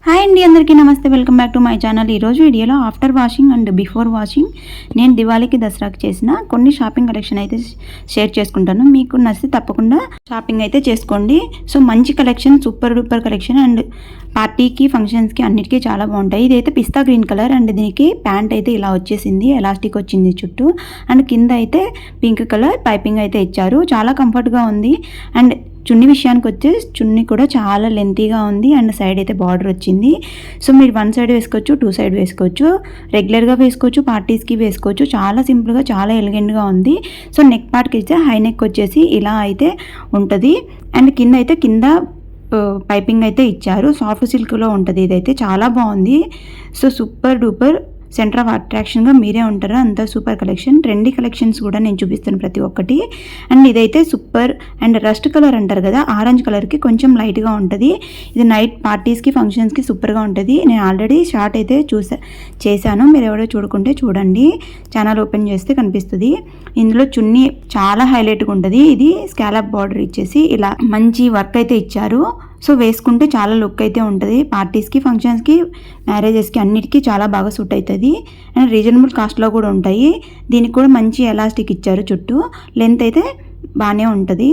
Hi అండి, అందరికీ నమస్తే. Welcome back to my channel. ఈరోజు వీడియోలో after washing and before washing నేను దివాళీకి దసరాకి చేసిన కొన్ని షాపింగ్ కలెక్షన్ అయితే షేర్ చేసుకుంటాను. మీకు నచ్చితే తప్పకుండా షాపింగ్ అయితే చేసుకోండి. సో మంచి collection, super duper collection and పార్టీకి ఫంక్షన్స్కి అన్నిటికీ చాలా బాగుంటాయి. ఇదైతే పిస్తా గ్రీన్ కలర్ అండ్ దీనికి ప్యాంట్ అయితే ఇలా వచ్చేసింది, ఎలాస్టిక్ వచ్చింది చుట్టూ అండ్ కింద అయితే పింక్ కలర్ పైపింగ్ అయితే ఇచ్చారు. చాలా కంఫర్ట్గా ఉంది. అండ్ చున్నీ విషయానికి వచ్చే చున్నీ కూడా చాలా లెంతీగా ఉంది అండ్ సైడ్ అయితే బార్డర్ వచ్చింది. సో మీరు వన్ సైడ్ వేసుకోవచ్చు, టూ సైడ్ వేసుకోవచ్చు, రెగ్యులర్గా వేసుకోవచ్చు, పార్టీస్కి వేసుకోవచ్చు. చాలా సింపుల్గా, చాలా ఎలిగెంట్గా ఉంది. సో నెక్ పార్ట్కి అయితే హై నెక్ వచ్చేసి ఇలా అయితే ఉంటుంది అండ్ కింద అయితే పైపింగ్ అయితే ఇచ్చారు. సాఫ్ట్ సిల్క్లో ఉంటుంది. ఇదైతే చాలా బాగుంది. So super duper centre of అట్రాక్షన్గా మీరే ఉంటారు. అంత సూపర్ కలెక్షన్. ట్రెండీ కలెక్షన్స్ కూడా నేను చూపిస్తాను ప్రతి ఒక్కటి. అండ్ ఇదైతే సూపర్ అండ్ రస్ట్ కలర్ అంటారు కదా, ఆరెంజ్ కలర్కి కొంచెం లైట్గా ఉంటుంది. ఇది నైట్ పార్టీస్కి ఫంక్షన్స్కి సూపర్గా ఉంటుంది. నేను ఆల్రెడీ షార్ట్ అయితే చేశాను. మీరు ఎవరో చూడకుంటే చూడండి, ఛానల్ ఓపెన్ చేస్తే కనిపిస్తుంది. ఇందులో చున్నీ చాలా హైలైట్గా ఉంటుంది. ఇది స్కాలప్ బార్డర్ ఇచ్చేసి ఇలా మంచి వర్క్ అయితే ఇచ్చారు. సో వేసుకుంటే చాలా లుక్ అయితే ఉంటుంది. పార్టీస్కి, ఫంక్షన్స్కి, మ్యారేజెస్కి అన్నిటికీ చాలా బాగా సూట్ అవుతుంది. అండ్ రీజనబుల్ కాస్ట్లో కూడా ఉంటాయి. దీనికి కూడా మంచి ఎలాస్టిక్ ఇచ్చారు చుట్టూ. లెంత్ అయితే బాగానే ఉంటుంది.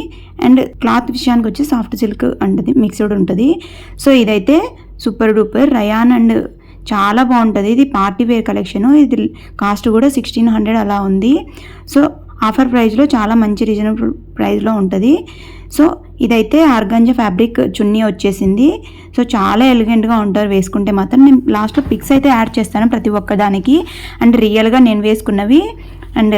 అండ్ క్లాత్ విషయానికి వచ్చి సాఫ్ట్ సిల్క్ ఉంటుంది, మిక్స్డ్ ఉంటుంది. సో ఇదైతే సూపర్ డూపర్ రయాన్ అండ్ చాలా బాగుంటుంది. ఇది పార్టీ వేర్ కలెక్షను. ఇది కాస్ట్ కూడా 1600 అలా ఉంది. సో ఆఫర్ ప్రైస్లో చాలా మంచి రీజనబుల్ ప్రైస్లో ఉంటుంది. సో ఇదైతే ఆర్గాంజా ఫ్యాబ్రిక్ చున్నీ వచ్చేసింది. సో చాలా ఎలిగెంట్గా ఉంటారు వేసుకుంటే మాత్రం. నేను లాస్ట్లో పిక్స్ అయితే యాడ్ చేస్తాను ప్రతి ఒక్కదానికి. అండ్ రియల్గా నేను వేసుకున్నవి అండ్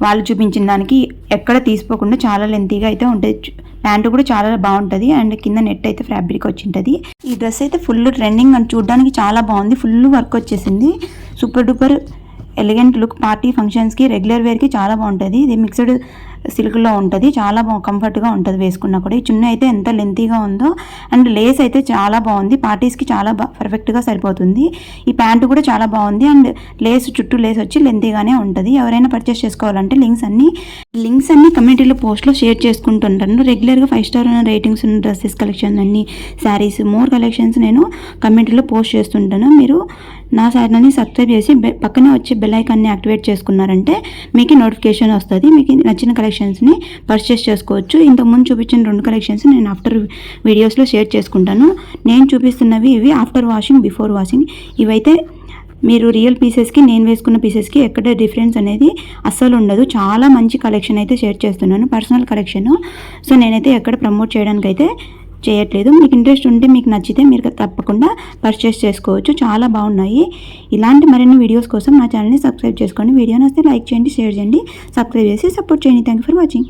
వాళ్ళు చూపించిన దానికి ఎక్కడ తీసుకోకుండా చాలా లెంతీగా అయితే ఉంటుంది. ప్యాంటు కూడా చాలా బాగుంటుంది అండ్ కింద నెట్ అయితే ఫ్యాబ్రిక్ వచ్చి ఉంటుంది. ఈ డ్రెస్ అయితే ఫుల్ ట్రెండింగ్ అండ్ చూడడానికి చాలా బాగుంది. ఫుల్ వర్క్ వచ్చేసింది. Super duper elegant look. Party ఫంక్షన్స్కి, రెగ్యులర్ వేర్కి చాలా బాగుంటుంది. ఇది మిక్స్డ్ సిల్క్లో ఉంటుంది. చాలా కంఫర్ట్గా ఉంటుంది వేసుకున్నా కూడా. ఈ చున్నీ అయితే ఎంత లెంతీగా ఉందో అండ్ లేస్ అయితే చాలా బాగుంది. పార్టీస్కి చాలా పర్ఫెక్ట్గా సరిపోతుంది. ఈ ప్యాంటు కూడా చాలా బాగుంది అండ్ లేస్ చుట్టూ లేస్ వచ్చి లెంతీగానే ఉంటుంది. ఎవరైనా పర్చేస్ చేసుకోవాలంటే లింక్స్ అన్ని కమ్యూనిటీలో పోస్ట్లో షేర్ చేసుకుంటుంటాను. రెగ్యులర్గా 5 స్టార్ రేటింగ్స్ ఉన్న డ్రెస్సెస్ కలెక్షన్ అన్ని, శారీస్, మోర్ కలెక్షన్స్ నేను కమ్యూనిటీలో పోస్ట్ చేస్తుంటాను. మీరు నా ఛానల్ని సబ్స్క్రైబ్ చేసి పక్కనే వచ్చే బెల్ ఐకాన్ని యాక్టివేట్ చేసుకున్నారంటే మీకు నోటిఫికేషన్ వస్తుంది. మీకు నచ్చిన కలెక్షన్స్ని పర్చేస్ చేసుకోవచ్చు. ఇంతకుముందు చూపించిన 2 కలెక్షన్స్ నేను ఆఫ్టర్ వీడియోస్లో షేర్ చేసుకుంటాను. నేను చూపిస్తున్నవి ఇవి ఆఫ్టర్ వాషింగ్, బిఫోర్ వాషింగ్. ఇవైతే మీరు రియల్ పీసెస్కి, నేను వేసుకున్న పీసెస్కి ఎక్కడ డిఫరెన్స్ అనేది అస్సలు ఉండదు. చాలా మంచి కలెక్షన్ అయితే షేర్ చేస్తున్నాను, పర్సనల్ కలెక్షన్. సో నేనైతే ఎక్కడ ప్రమోట్ చేయడానికి అయితే చేయట్లేదు. మీకు ఇంట్రెస్ట్ ఉంటే, మీకు నచ్చితే మీరు తప్పకుండా పర్చేస్ చేసుకోవచ్చు. చాలా బాగున్నాయి. ఇలాంటి మరిన్ని వీడియోస్ కోసం నా ఛానల్ని సబ్స్క్రైబ్ చేసుకోండి. వీడియో నచ్చితే లైక్ చేయండి, షేర్ చేయండి, సబ్స్క్రైబ్ చేసి సపోర్ట్ చేయండి. Thank you for watching.